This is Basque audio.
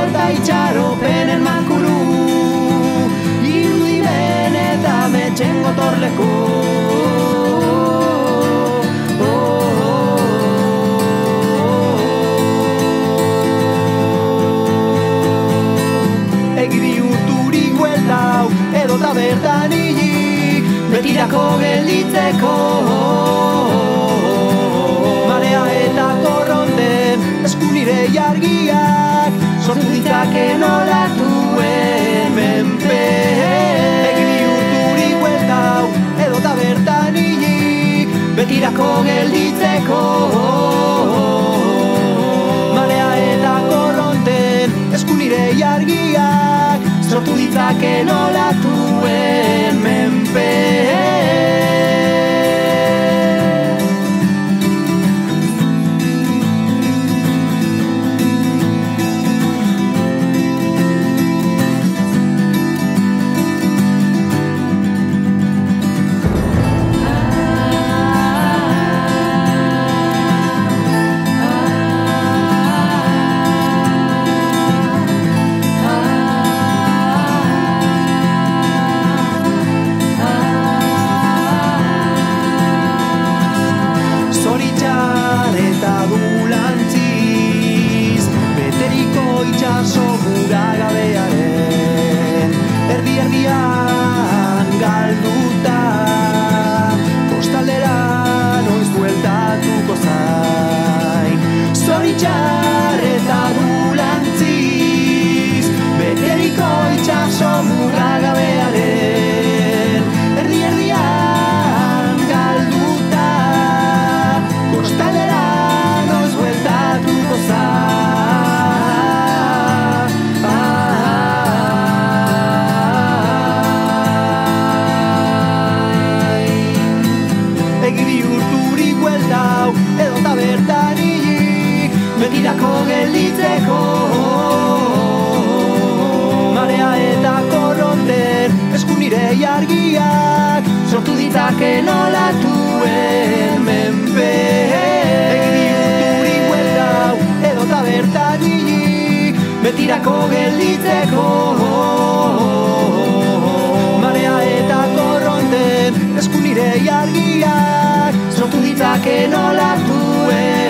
eta itxaropenen makulu, irudimen eta metxen gotorleko. Egiri urturik bueltau, edo ta bertan hilik, betirako gelditzeko. Marea eta korronten esku nire jargiak, sortu ditzake nolatuen menpe. Egiri urturik bueltau, edo ta bertan hilik, betirako gelditzeko. Marea eta korronten esku nire jargiak, sortu ditzake nolatuen menpe. Itxaso muragabearen erdi-erdian galduta, kostaldera noiz bueltatuko zain. Zoritxar eta dulantziz, beteriko itxaso muragabearen erdi-erdian galduta, kostaldera noiz bueltatuko zain. Edo ta bertan hilik, betirako gelditzeko. Marea eta korronten esku nire jargiak, sortu ditzake nolatuen menpe. Egiri urturik bueltau, edo ta bertan hilik, betirako gelditzeko. Marea eta korronten esku nire jargiak, sortu ditzake nolatuen